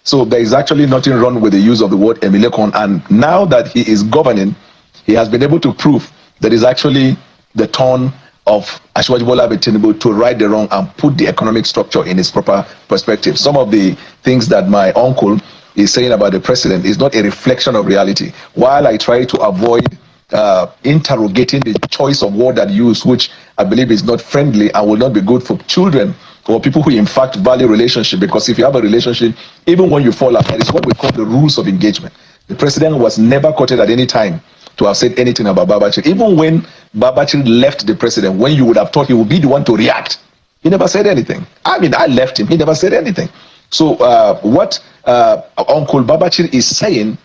So there is actually nothing wrong with the use of the word Emilekon. And now that he is governing, he has been able to prove that it's actually the turn of Asiwaju Bola Tinubu to right the wrong and put the economic structure in its proper perspective. Some of the things that my uncle is saying about the president is not a reflection of reality. While I try to avoid interrogating the choice of word that used, which I believe is not friendly and will not be good for children or people who in fact value relationship, because if you have a relationship, even when you fall apart, it's what we call the rules of engagement. The president was never quoted at any time to have said anything about Babachir. Even when Babachir left the president, when you would have thought he would be the one to react, he never said anything. I mean, I left him, he never said anything. So what Uncle Babachir is saying,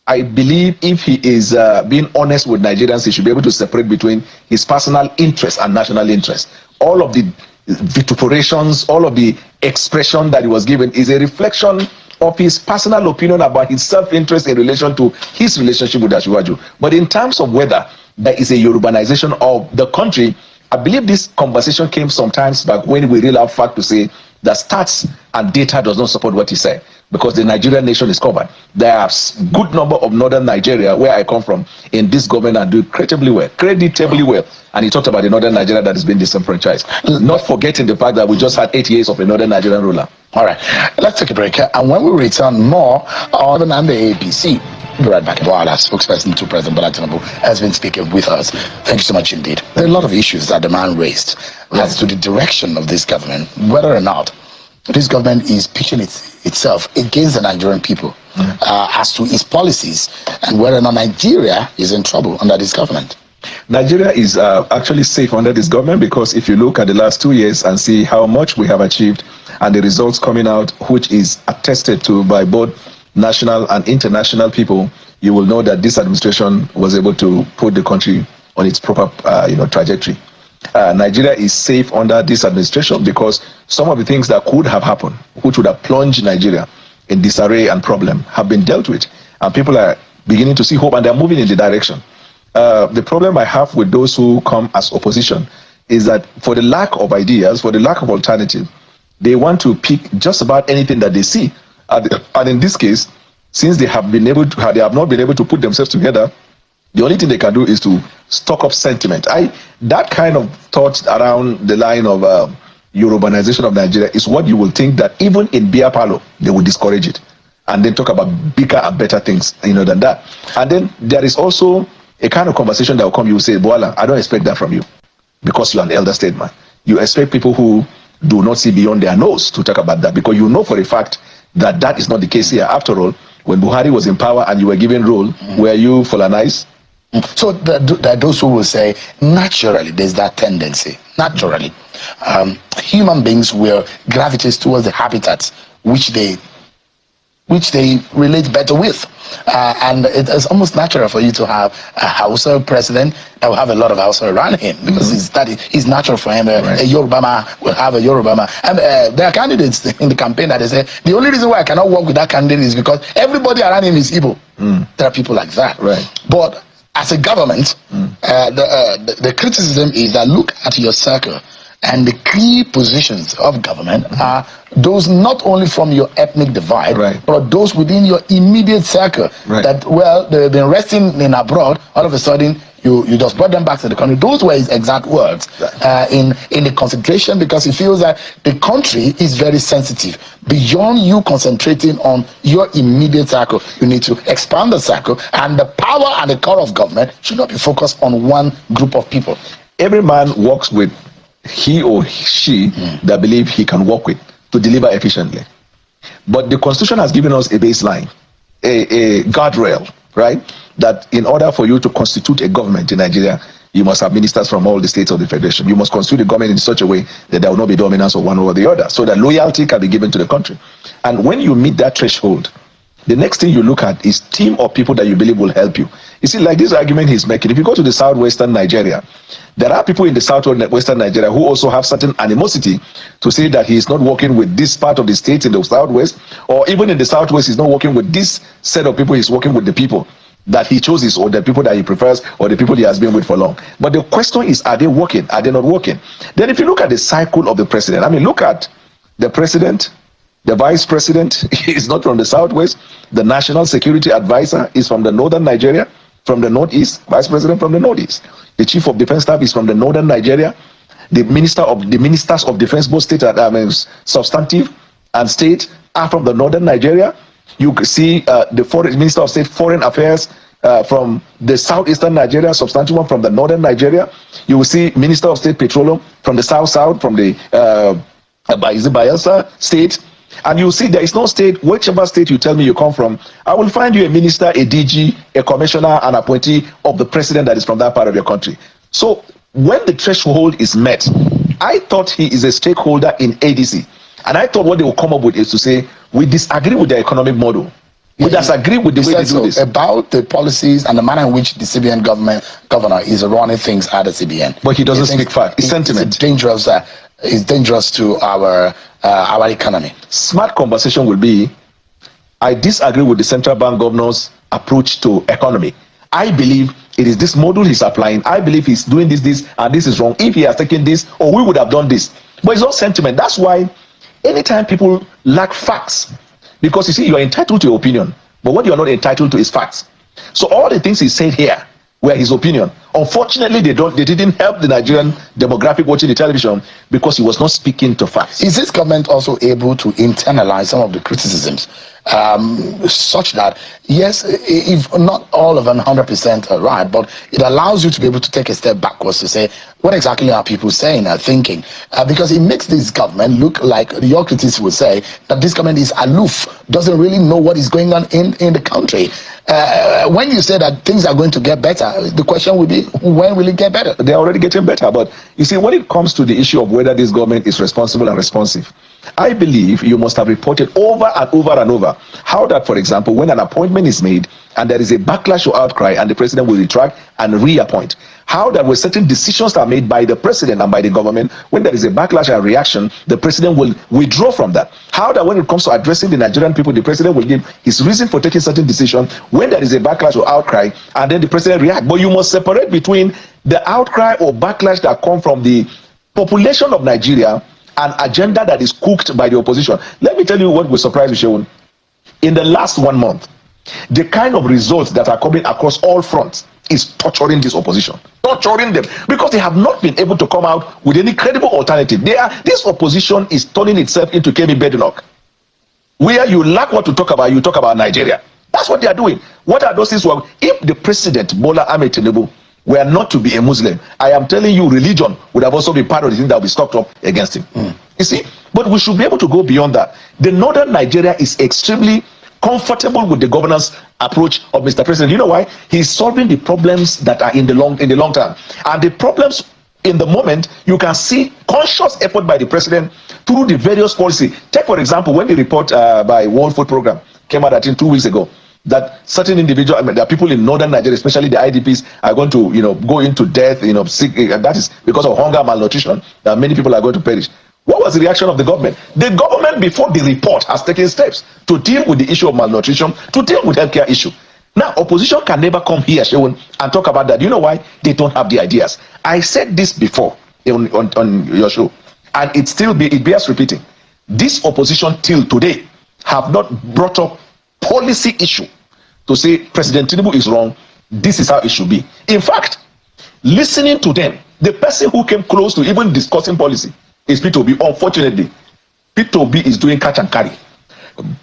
I believe if he is being honest with Nigerians, he should be able to separate between his personal interest and national interest. All of the vituperations, all of the expression that he was given is a reflection of his personal opinion about his self-interest in relation to his relationship with Asiwaju. But in terms of whether there is a Yorubanization of the country, I believe this conversation came sometimes back when we really have fact to say that stats and data does not support what he said, because the Nigerian nation is covered. There are good number of northern Nigeria, where I come from, in this government and do creditably well. And he talked about the northern Nigeria that has been disenfranchised. Not forgetting the fact that we just had 8 years of a northern Nigerian ruler. All right, let's take a break. And when we return, more on the APC. We'll be right back. Bwala, spokesperson to President Bola Tinubu, has been speaking with us. Thank you so much indeed. There are a lot of issues that the man raised as to the direction of this government, whether or not this government is pitching itself against the Nigerian people, as to its policies, and whether or not Nigeria is in trouble under this government. Nigeria is actually safe under this government, because if you look at the last 2 years and see how much we have achieved and the results coming out, which is attested to by both national and international people, you will know that this administration was able to put the country on its proper trajectory. Nigeria is safe under this administration because some of the things that could have happened, which would have plunged Nigeria in disarray and problem, have been dealt with, and people are beginning to see hope and they're moving in the direction. The problem I have with those who come as opposition is that for the lack of ideas, for the lack of alternative, they want to pick just about anything that they see. And in this case, since they have not been able to put themselves together, the only thing they can do is to stock up sentiment. That kind of thought around the line of Yorubanization of Nigeria is what you will think that even in beer parlor, they will discourage it and then talk about bigger and better things, than that. And then there is also a kind of conversation that will come. You will say, Bwala, I don't expect that from you because you are an elder statesman. You expect people who do not see beyond their nose to talk about that, because you know for a fact that that is not the case here. After all, when Buhari was in power and you were given role, were you Fulanized? So there are those who will say, naturally, there's that tendency. Naturally, human beings will gravitate towards the habitats which they relate better with. And it is almost natural for you to have a Hausa president that will have a lot of Hausa around him, because it's natural for him. A Yorubama will have a Yorubama. And there are candidates in the campaign that they say, the only reason why I cannot work with that candidate is because everybody around him is Igbo. There are people like that. Right. But as a government, the criticism is that look at your circle, and the key positions of government are those not only from your ethnic divide, but those within your immediate circle. That, well, they've been resting in abroad, all of a sudden you just brought them back to the country. Those were his exact words in the concentration, because he feels that the country is very sensitive. Beyond you concentrating on your immediate circle, you need to expand the circle, and the power and the core of government should not be focused on one group of people. Every man works with he or she that believe he can work with to deliver efficiently. But the Constitution has given us a baseline, a guardrail, right? That in order for you to constitute a government in Nigeria, you must have ministers from all the states of the federation. You must constitute the government in such a way that there will not be dominance of one over the other, so that loyalty can be given to the country. And when you meet that threshold, the next thing you look at is team of people that you believe will help you. You see, like this argument he's making, if you go to the southwestern Nigeria, there are people in the southwestern Nigeria who also have certain animosity to say that he is not working with this part of the state in the southwest, or even in the southwest, he's not working with this set of people, he's working with the people that he chooses, or the people that he prefers, or the people he has been with for long. But the question is, are they working? Are they not working? Then if you look at the cycle of the president, I mean, look at the president, The vice president is not from the southwest. The national security advisor is from the northern Nigeria, from the northeast. Vice president from the northeast. The chief of defense staff is from the northern Nigeria. The ministers of defense, both state and substantive and state, are from the northern Nigeria. You can see the foreign minister of state foreign affairs from the southeastern Nigeria, substantive one from the northern Nigeria. You will see minister of state petroleum from the south, from the Bayelsa state. And you see there is no state, whichever state you tell me you come from, I will find you a minister, a DG, a commissioner, an appointee of the president that is from that part of your country. So when the threshold is met, I thought he is a stakeholder in ADC. And I thought what they will come up with is to say, we disagree with the economic model. We disagree with the way they do this. About the policies and the manner in which the CBN governor is running things at the CBN. But he doesn't speak fact. It's sentiment. It's dangerous to our economy. Smart conversation will be, I disagree with the central bank governor's approach to economy. I believe it is this model he's applying. I believe he's doing this, and this is wrong. If he has taken this, or we would have done this. But it's not sentiment. That's why anytime people lack facts, because you see, you are entitled to your opinion, but what you are not entitled to is facts. So all the things he said here were his opinion. Unfortunately, they didn't help the Nigerian demographic watching the television because he was not speaking to facts. Is this government also able to internalize some of the criticisms, such that, yes, if not all of them 100% are right, but it allows you to be able to take a step backwards to say, what exactly are people saying or thinking? Because it makes this government look like, your critics would say, that this government is aloof, doesn't really know what is going on in the country. When you say that things are going to get better, the question will be, when will it get better? They're already getting better. But you see, when it comes to the issue of whether this government is responsible and responsive, I believe you must have reported over and over and over how that, for example, when an appointment is made and there is a backlash or outcry and the president will retract and reappoint, how that when certain decisions are made by the president and by the government, when there is a backlash and reaction, the president will withdraw from that. How that when it comes to addressing the Nigerian people, the president will give his reason for taking certain decisions when there is a backlash or outcry, and then the president react. But you must separate between the outcry or backlash that come from the population of Nigeria, an agenda that is cooked by the opposition. Let me tell you what will surprise you, Shegun. In the last 1 month, the kind of results that are coming across all fronts is torturing this opposition, torturing them, because they have not been able to come out with any credible alternative. This opposition is turning itself into Kemi Bednock, where you lack what to talk about, you talk about Nigeria. That's what they are doing. What are those things? Well, if the president, Bola Tinubu, were not to be a Muslim, I am telling you, religion would have also been part of the thing that will be stocked up against him. You see? But we should be able to go beyond that. The northern Nigeria is extremely comfortable with the governance approach of Mr. President. You know why? He's solving the problems that are in the long term. And the problems in the moment, you can see conscious effort by the president through the various policy. Take, for example, when the report by World Food Program came out, I think 2 weeks ago, that certain individuals, there are people in northern Nigeria, especially the IDPs, are going to, go into death, sick, and that is because of hunger, malnutrition, that many people are going to perish. What was the reaction of the government? The government, before the report, has taken steps to deal with the issue of malnutrition, to deal with healthcare issue. Now, opposition can never come here, Shegun, and talk about that. You know why? They don't have the ideas. I said this before on your show, and it bears repeating. This opposition till today have not brought up policy issue to say President Tinubu is wrong, this is how it should be. In fact, listening to them, the person who came close to even discussing policy is P2B. Unfortunately, P2B is doing catch and carry.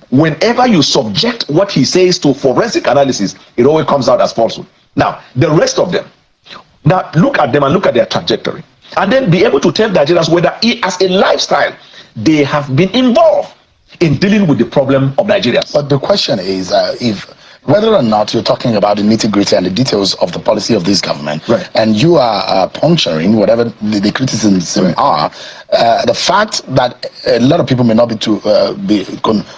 Whenever you subject what he says to forensic analysis, it always comes out as falsehood. Now, the rest of them, now look at them and look at their trajectory, and then be able to tell Nigerians whether as a lifestyle they have been involved in dealing with the problem of Nigerians. But the question is, whether or not you're talking about the nitty-gritty and the details of the policy of this government, right, and you are puncturing whatever the criticisms are, the fact that a lot of people may not be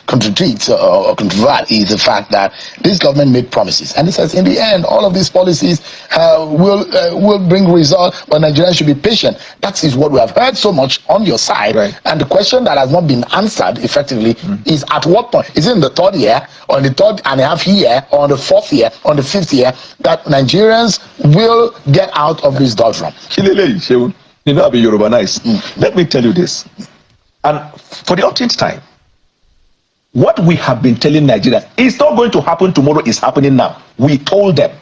contradict or controvert is the fact that this government made promises, and it says in the end all of these policies will bring results, but Nigerians should be patient. That is what we have heard so much on your side, right. And the question that has not been answered effectively is, at what point, is it in the third year, or in the third and a half year, or on the fourth year, on the fifth year, that Nigerians will get out of this doldrum? You know, I'll be Yoruba nice. Let me tell you this. And for the 18th time, What we have been telling Nigerians, it's not going to happen tomorrow, it's happening now. We told them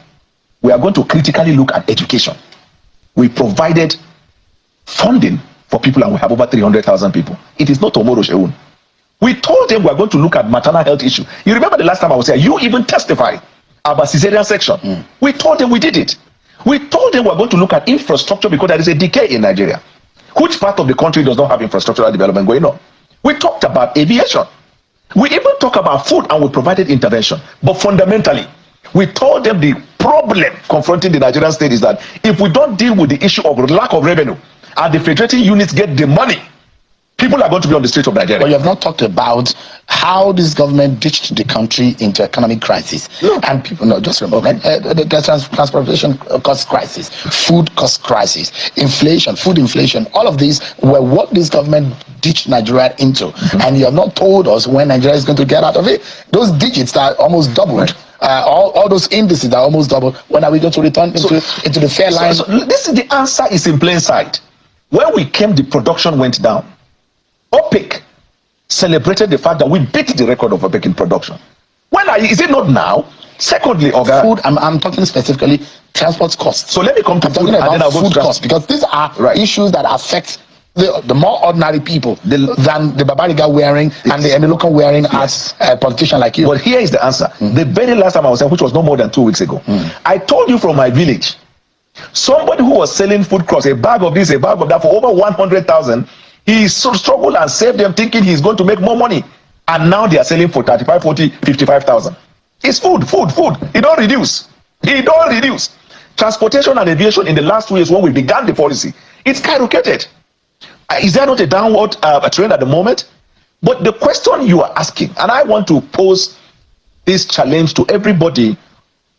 we are going to critically look at education. We provided funding for people and we have over 300,000 people. It is not tomorrow, Sheun. We told them we are going to look at maternal health issue. You remember the last time I was here, you even testified about cesarean section. We told them we did it. We told them we are going to look at infrastructure because there is a decay in Nigeria. Which part of the country does not have infrastructural development going on? We talked about aviation. We even talked about food and we provided intervention. But fundamentally, we told them the problem confronting the Nigerian state is that if we don't deal with the issue of lack of revenue and the federating units get the money, people are going to be on the streets of Nigeria. But you have not talked about how this government ditched the country into economic crisis. No. And people, no, just remember, the transportation cost crisis, food cost crisis, inflation, food inflation, all of these were what this government ditched Nigeria into. And you have not told us when Nigeria is going to get out of it. Those digits are almost doubled. Right. All those indices are almost doubled. When are we going to return into the fair line? So this is the answer is in plain sight. When we came, the production went down. OPEC celebrated the fact that we beat the record of OPEC in production. Is it not now? Secondly, food, I'm talking specifically transport costs. So let me come to food talking and about then I'll go food to costs, because these are right. issues that affect the more ordinary people than the Babariga wearing and the Emilokan wearing as a politician like you. But here is the answer. The very last time I was here, which was no more than 2 weeks ago, I told you from my village, somebody who was selling food crops, a bag of this, a bag of that, for over 100,000, he struggled and saved them thinking he's going to make more money. And now they are selling for 35, 40, 55,000. It's food. It don't reduce. Transportation and aviation in the last 2 years when we began the policy, it's skyrocketed. Is there not a downward trend at the moment? But the question you are asking, and I want to pose this challenge to everybody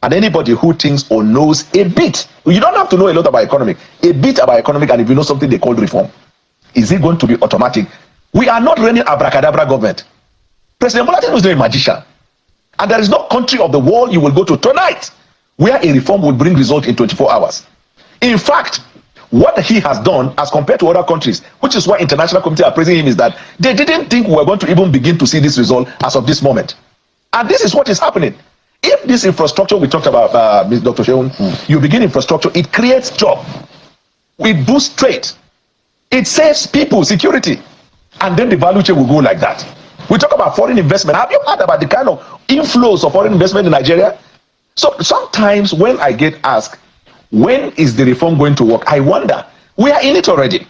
and anybody who thinks or knows a bit. You don't have to know a lot about economic. A bit about economic, and if you know something they call reform. Is it going to be automatic? We are not running abracadabra government. President Bola Tinubu is not a magician. And there is no country of the world you will go to tonight where a reform will bring result in 24 hours. In fact, what he has done as compared to other countries, which is why international community are praising him, is that they didn't think we were going to even begin to see this result as of this moment. And this is what is happening. If this infrastructure we talked about, Dr. Sheun, you begin infrastructure, it creates job. It boosts trade. It saves people security. And then the value chain will go like that. We talk about foreign investment. Have you heard about the kind of inflows of foreign investment in Nigeria? So sometimes when I get asked, when is the reform going to work? I wonder. We are in it already.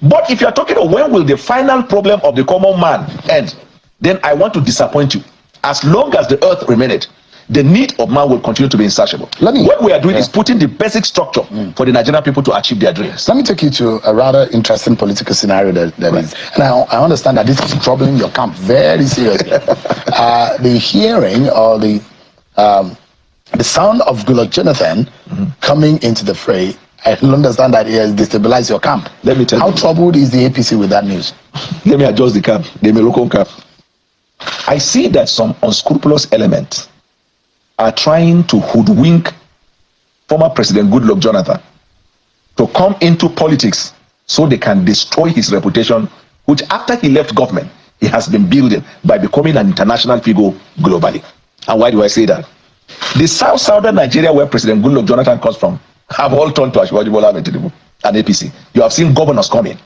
But if you are talking about when will the final problem of the common man end, then I want to disappoint you. As long as the earth remaineth, the need of man will continue to be insatiable. What we are doing is putting the basic structure for the Nigerian people to achieve their dreams. Let me take you to a rather interesting political scenario that is. And I understand that this is troubling your camp very seriously. The hearing or the sound of Goodluck Jonathan coming into the fray, I understand that it has destabilized your camp. Let me tell you. How troubled is the APC with that news? Let me adjust the camp, the Moroccan camp. I see that some unscrupulous elements are trying to hoodwink former President Goodluck Jonathan to come into politics so they can destroy his reputation, which after he left government, he has been building by becoming an international figure globally. And why do I say that? The southern Nigeria, where President Goodluck Jonathan comes from, have all turned to SUBSRIBE Bola Tinubu and APC. You have seen governors come in.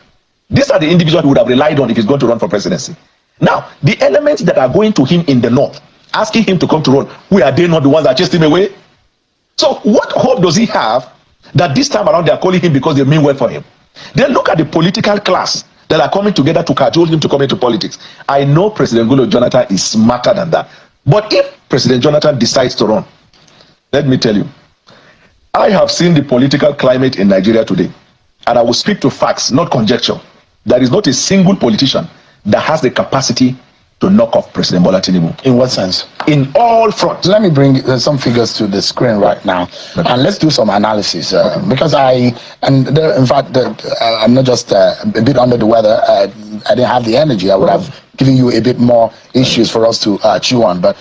These are the individuals he would have relied on if he's going to run for presidency. Now, the elements that are going to him in the north, asking him to come to run, where are they not the ones that chased him away? So what hope does he have that this time around they are calling him because they mean well for him? Then look at the political class that are coming together to cajole him to come into politics. I know President Goodluck Jonathan is smarter than that. But if President Jonathan decides to run, let me tell you, I have seen the political climate in Nigeria today, and I will speak to facts, not conjecture. There is not a single politician that has the capacity to knock off President Bola Tinubu. In what sense? In all fronts. Let me bring some figures to the screen right now, and let's do some analysis. Because I'm not just a bit under the weather. I didn't have the energy. I would have given you a bit more issues for us to chew on. But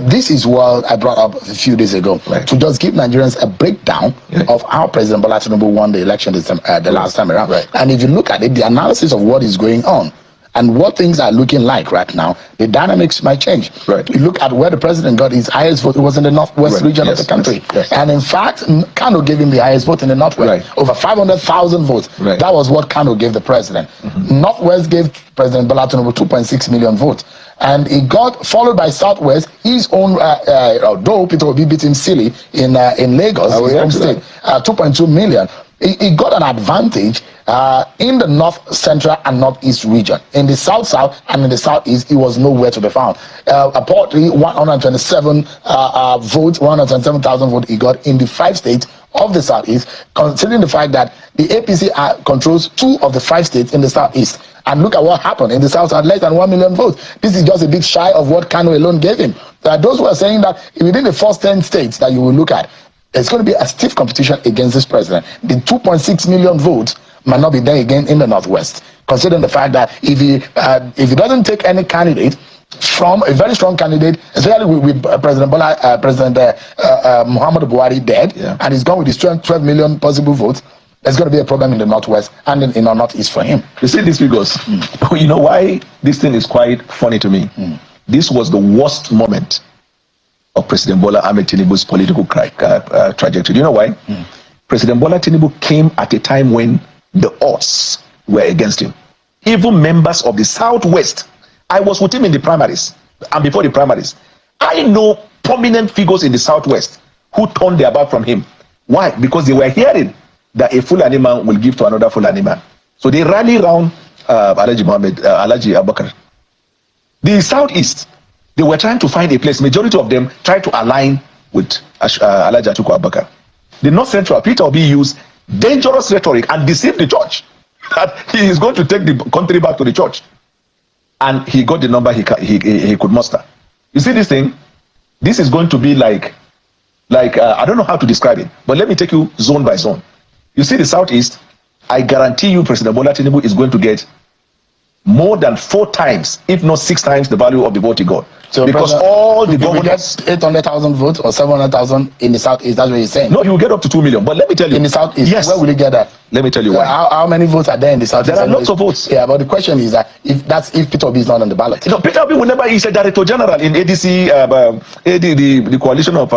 this is what I brought up a few days ago to just give Nigerians a breakdown of how President Bola Tinubu won the election the last time around. And if you look at it, the analysis of what is going on, and what things are looking like right now, the dynamics might change. Right. You look at where the president got his highest vote, it was in the northwest region of the country. And in fact, Kano gave him the highest vote in the northwest, over 500,000 votes. That was what Kano gave the president. Northwest gave President Bola Tinubu 2.6 million votes. And he got followed by Southwest, his own, though Peter Obi beat him silly in Lagos, his home state, 2.2 million. He got an advantage in the north, central, and northeast region. In the south and in the southeast, he was nowhere to be found. Apparently, 127,000 votes he got in the 5 states of the southeast, considering the fact that the APC controls 2 of the 5 states in the southeast. And look at what happened in the south, at less than 1 million votes. This is just a bit shy of what Kano alone gave him. Those who are saying that within the first 10 states that you will look at, it's going to be a stiff competition against this president. The 2.6 million votes might not be there again in the northwest, considering the fact that if he doesn't take any candidate from a very strong candidate, especially with President Muhammadu Buhari dead, and he's gone with his 12 million possible votes, there's going to be a problem in the northwest and in the northeast for him. You see these figures? You know why this thing is quite funny to me? This was the worst moment of President Bola Tinubu's political trajectory. Do you know why? President Bola Tinubu came at a time when the odds were against him. Even members of the Southwest, I was with him in the primaries and before the primaries. I know prominent figures in the Southwest who turned their back from him. Why? Because they were hearing that a Fulani man will give to another Fulani man. So they rally around Alhaji Abubakar. The Southeast, they were trying to find a place. Majority of them tried to align with Alhaji Atiku Abubakar. The North Central, Peter Obi used dangerous rhetoric and deceived the church that he is going to take the country back to the church. And he got the number he could muster. You see this thing? This is going to be like I don't know how to describe it, but let me take you zone by zone. You see the Southeast, I guarantee you President Bola Tinubu is going to get more than 4 times, if not 6 times, the value of the vote he got. So because all the governors get 800,000 votes or 700,000 in the southeast, that's what you're saying? No, he will get up to 2 million. But let me tell you, in the southeast, yes, where will he get that? Let me tell you why. How many votes are there in the southeast? There are lots of votes. Yeah, but the question is that if Peter Obi is not on the ballot. No, Peter Obi will never. He's a director general in ADC, the coalition of.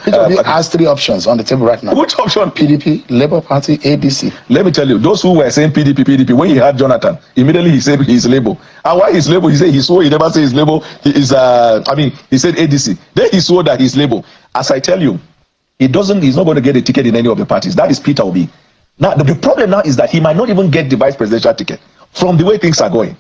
Peter Obi has 3 options on the table right now. Which option? PDP, Labour Party, APC. Let me tell you, those who were saying PDP, when he had Jonathan, immediately he said he's Labour. And why he's Labour? He said he swore. He never said he's Labour. He is. He said ADC. Then he swore that he's Labour. As I tell you, he's not going to get a ticket in any of the parties. That is Peter Obi. Now, the problem now is that he might not even get the vice presidential ticket from the way things are going.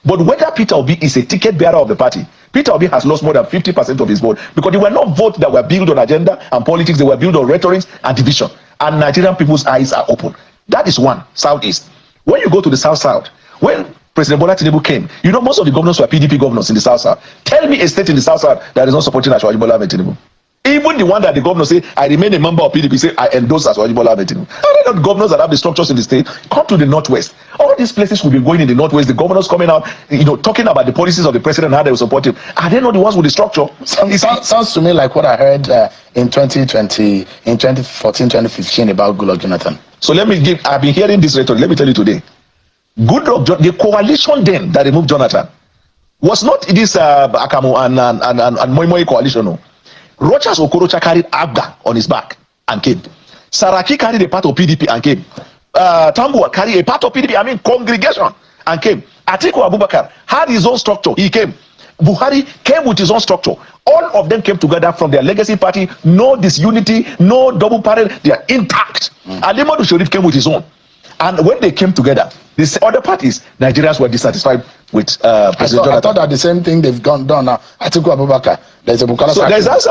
But whether Peter Obi is a ticket bearer of the party, Peter Obi has lost more than 50% of his vote because they were not votes that were built on agenda and politics. They were built on rhetoric and division. And Nigerian people's eyes are open. That is one, Southeast. When you go to the South, when President Bola Tinubu came, you know most of the governors were PDP governors in the South. Tell me a state in the South that is not supporting Ashwaji Bola Tinubu. Even the one that the governor say, I remain a member of PDP, say, I endorse Ashwaji Bola Tinubu. Are not governors that have the structures in the state? Come to the Northwest. All these places will be going in the Northwest. The governors coming out, talking about the policies of the president and how they will support him. Are they not the ones with the structure? Sounds to me like what I heard in 2014, 2015 about Goodluck Jonathan. So I've been hearing this rhetoric. Let me tell you today. Goodluck, the coalition then that removed Jonathan was not this Akamo and Moi Moi coalition. No. Rochas Okorocha carried Abga on his back and came. Saraki carried a part of PDP and came. Tambua carried a part of PDP, congregation, and came. Atiku Abubakar had his own structure, he came. Buhari came with his own structure. All of them came together from their legacy party, no disunity, no double party, they are intact. Alimadu Sharif came with his own. And when they came together, these other parties, Nigerians were dissatisfied with President Jonathan. I thought that the same thing they've done now. Atiku Abubakar, there's a Bukola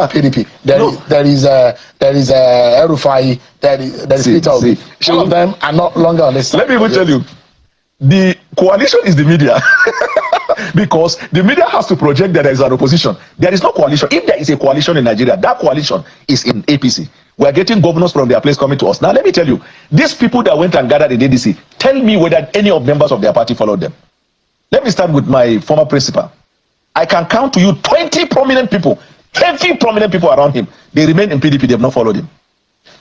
PDP. There is El-Rufai, there is Peter Obi. All of them are not longer on this side. Let me even tell you, the coalition is the media. Because the media has to project that there is an opposition. There is no coalition. If there is a coalition in Nigeria, that coalition is in APC. We are getting governors from their place coming to us. Now, let me tell you, these people that went and gathered in ADC, tell me whether any of members of their party followed them. Let me start with my former principal. I can count to you 20 prominent people, heavy prominent people around him. They remain in PDP, they have not followed him.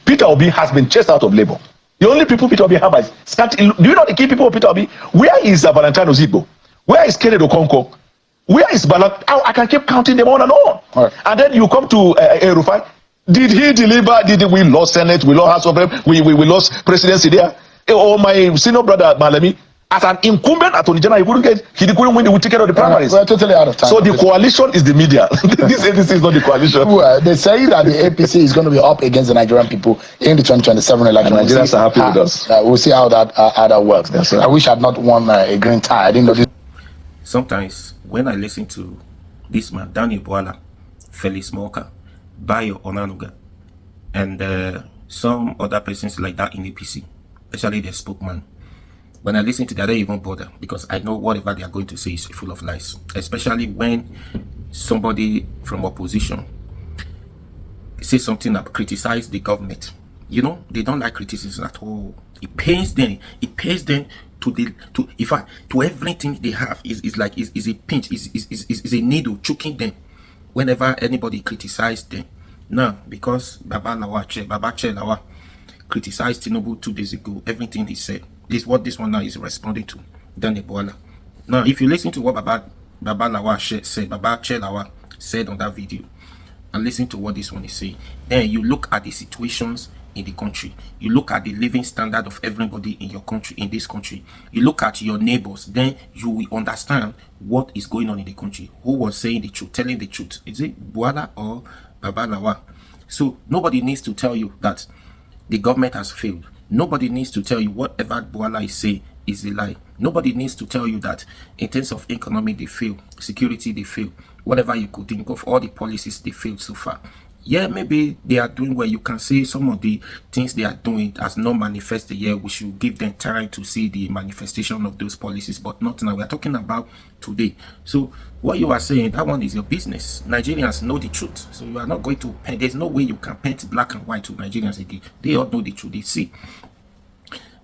Peter Obi has been chased out of labor. The only people Peter Obi have is do you know the key people of Peter Obi? Where is Valentine Ozigbo? Where is Kennedy Okonkwo? Where is Bala? I can keep counting them on and on. Right. And then you come to Rufai. Did he deliver? We lost Senate? We lost House of Rep? We lost presidency there? Or my senior brother Malemi, as an incumbent attorney general, he couldn't win the ticket of the primaries. We're totally out of time. So the coalition is the media. This APC is not the coalition. Well, they say that the APC is going to be up against the Nigerian people in the 2027 election. And Nigerians are happy with us. We'll see how that works. Yes, I wish I had not won a green tie. I didn't know this. Sometimes when I listen to this man, Daniel Bwala, Felix Moka, Bayo Onanuga, and some other persons like that in APC, especially the spokesman, when I listen to that, I don't even bother, because I know whatever they are going to say is full of lies, especially when somebody from opposition says something that criticizes the government. You know, they don't like criticism at all. It pains them. It pains them to everything they have is like is a pinch, is a needle choking them whenever anybody criticizes them. Now, because Babachir Lawal criticized Tinubu 2 days ago, everything he said, this is what this one now is responding to, Daniel Bwala. Now, if you listen to what Babachir Lawal said on that video, and listen to what this one is saying, then you look at the situations in the country, you look at the living standard of everybody in your country, in this country, you look at your neighbors, then you will understand what is going on in the country. Who was saying the truth, telling the truth? Is it Bwala or Babachir? So nobody needs to tell you that the government has failed. Nobody needs to tell you whatever Bwala is saying is a lie. Nobody needs to tell you that in terms of economy they fail, security they fail, whatever you could think of, all the policies they failed so far. Yeah, maybe they are doing well. You can say some of the things they are doing has not manifested yet. We should give them time to see the manifestation of those policies, but not now. We are talking about today. So what you are saying, that one is your business. Nigerians know the truth. So you are not going to paint. There's no way you can paint black and white to Nigerians again. They all know the truth. They see.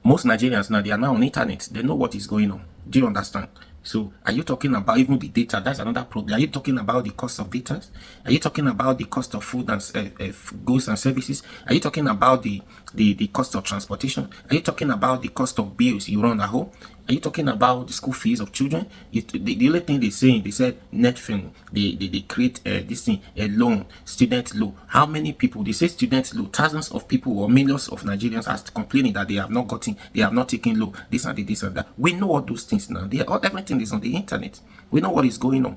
Most Nigerians now, they are now on internet. They know what is going on. Do you understand? So are you talking about even the data? That's another problem. Are you talking about the cost of data? Are you talking about the cost of food and goods and services? Are you talking about the cost of transportation? Are you talking about the cost of bills you run at home? Are you talking about the school fees of children? The only thing they said net fin, they create this thing, a loan, student loan. How many people? They say student loan. Thousands of people or millions of Nigerians are complaining that they have not taken loan. This and that. We know all those things now. Everything is on the internet. We know what is going on.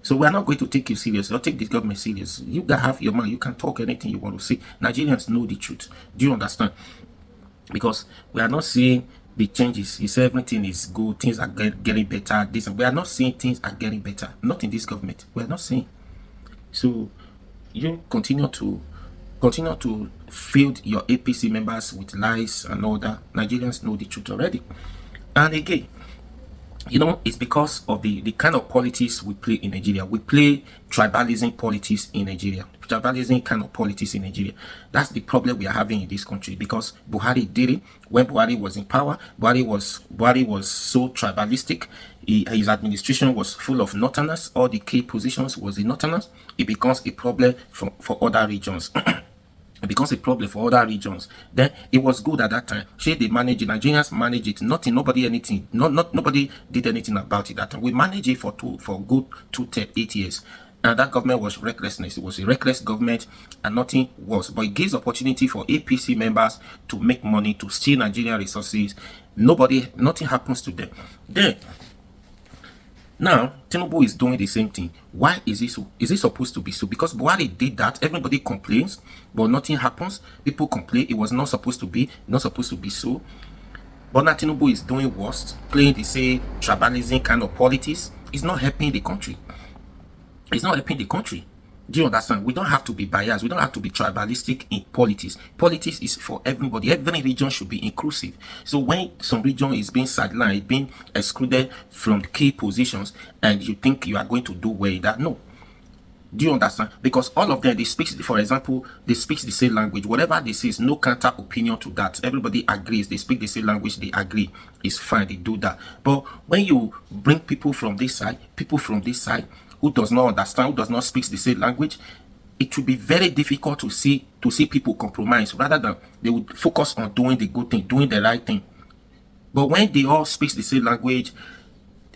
So we are not going to take you serious or take this government serious. You gotta have your mind. You can talk anything you want to say. Nigerians know the truth. Do you understand? Because we are not seeing the changes. He said everything is good, things are getting better. We are not seeing things are getting better. Not in this government. We are not seeing. So you continue to fill your APC members with lies and all that. Nigerians know the truth already. And again, you know, it's because of the kind of politics we play in Nigeria. We play tribalism politics in Nigeria. Tribalism kind of politics in Nigeria. That's the problem we are having in this country, because Buhari did it. When Buhari was in power, Buhari was so tribalistic. His administration was full of northerners. All the key positions was in northerners. It becomes a problem for other regions. It becomes a problem for other regions. Then it was good at that time. They managed it. Nigerians managed it. Nobody did anything about it that time. We managed it for good 8 years. And that government was recklessness. It was a reckless government, and nothing was. But it gives opportunity for APC members to make money, to steal Nigerian resources. Nothing happens to them. Then now Tinubu is doing the same thing. Why is it so? Is it supposed to be so? Because Buhari did that. Everybody complains, but nothing happens. People complain. It was not supposed to be so. But now Tinubu is doing worse, playing the same tribalism kind of politics. It's not helping the country. It's not helping the country. Do you understand? We don't have to be biased. We don't have to be tribalistic in politics. Politics is for everybody. Every region should be inclusive. So when some region is being sidelined, being excluded from key positions, and you think you are going to do well in that, no. Do you understand? Because all of them, they speak, for example, they speak the same language. Whatever they say is no counter opinion to that. Everybody agrees. They speak the same language. They agree. It's fine. They do that. But when you bring people from this side, who does not understand, who does not speak the same language, it will be very difficult to see people compromise, rather than they would focus on doing the good thing, doing the right thing. But when they all speak the same language,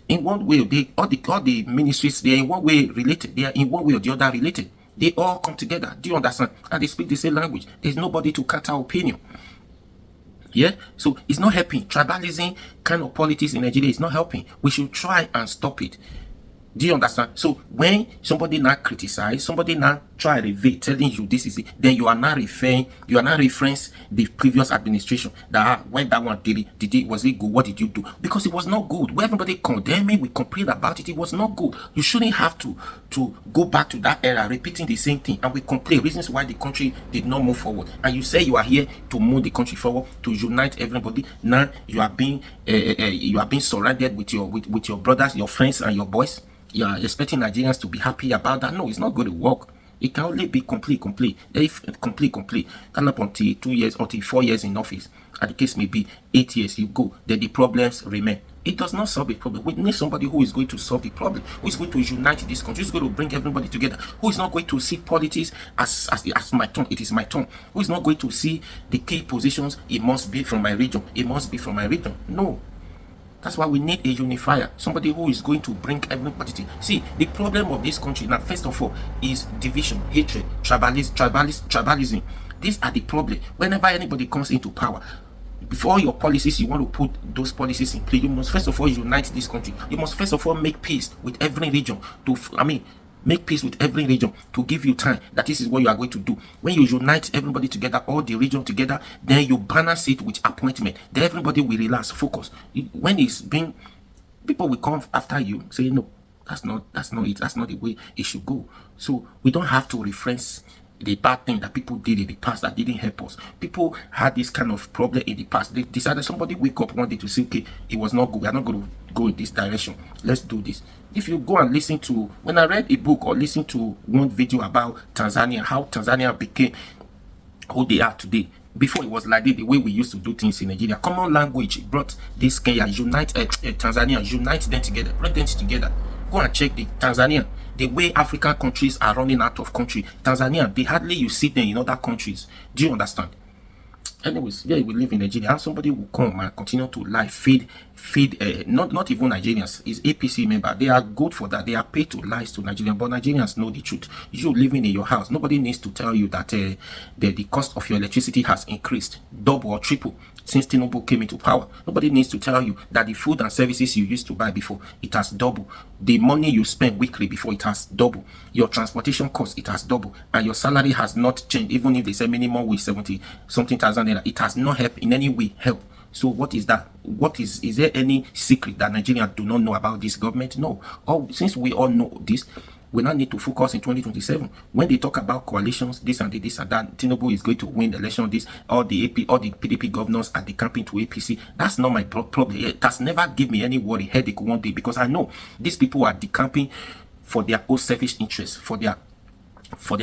in one way, all the ministries, they are in one way related. They are in one way or the other related. They all come together. Do you understand? And they speak the same language. There's nobody to cut our opinion. Yeah, so it's not helping. Tribalism kind of politics in Nigeria is not helping. We should try and stop it. Do you understand? So when somebody now criticize, somebody now try to evade, telling you this is it, then you are now reference the previous administration that when that one did it, was it good? What did you do? Because it was not good. When everybody condemned it, we complained about it, it was not good. You shouldn't have to go back to that era, repeating the same thing, and we complain reasons why the country did not move forward. And you say you are here to move the country forward, to unite everybody. Now you are being surrounded with your brothers, your friends, and your boys. You are expecting Nigerians to be happy about that. No, it's not going to work. It can only be complete. If complete, come up until 2 years, until 4 years in office. And the case may be 8 years, you go, then the problems remain. It does not solve the problem. We need somebody who is going to solve the problem, who is going to unite this country, who is going to bring everybody together, who is not going to see politics as my turn. It is my turn. Who is not going to see the key positions. It must be from my region. It must be from my region. No. That's why we need a unifier, somebody who is going to bring everybody to. See, the problem of this country now, first of all, is division, hatred, tribalism. These are the problem. Whenever anybody comes into power, before your policies, you want to put those policies in play, you must first of all unite this country. You must first of all make peace with every region. Make peace with every region to give you time that this is what you are going to do. When you unite everybody together, all the region together, then you balance it with appointment. Then everybody will relax, focus. When it's being, people will come after you, say no, that's not it. That's not the way it should go. So we don't have to reference the bad thing that people did in the past that didn't help us. People had this kind of problem in the past. They decided, somebody wake up one day to say, okay, it was not good. We are not going to go in this direction. Let's do this. If you go and listen to, when I read a book or listen to one video about Tanzania, how Tanzania became who they are today. Before it was like the way we used to do things in Nigeria. Common language brought this Kenya, Tanzania, unite them together, bring them together. Go and check the Tanzania. The way African countries are running out of country. Tanzania, they hardly you see them in other countries. Do you understand? Anyways, yeah, we live in Nigeria, and somebody will come and continue to lie, feed not even Nigerians, is APC member. They are good for that. They are paid to lie to Nigerians, but Nigerians know the truth. You living in your house, nobody needs to tell you that the cost of your electricity has increased double or triple since Tinubu came into power. Nobody needs to tell you that the food and services you used to buy before, it has doubled. The money you spend weekly before, it has doubled. Your transportation cost, it has doubled. And your salary has not changed. Even if they say minimum wage 70-something thousand naira, it has not helped in any way. So what is that? Is there any secret that Nigerians do not know about this government? No. Since we all know this, we now need to focus in 2027. When they talk about coalitions, this and that, Tinubu is going to win the election, all the PDP governors are decamping to APC. That's not my problem. It has never given me any worry, headache one day, because I know these people are decamping for their own selfish interests, for their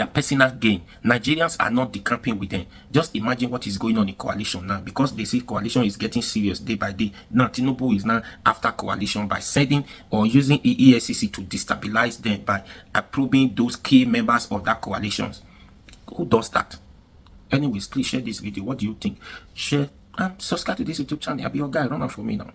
personal gain. Nigerians are not decamping with them. Just imagine what is going on in coalition now, because they see coalition is getting serious day by day. Now Tinubu is now after coalition by sending or using EACC to destabilize them by approving those key members of that coalitions. Who does that? Anyways, please share this video. What do you think? Share and subscribe to this YouTube channel. I'll be your guy. Run out for me now.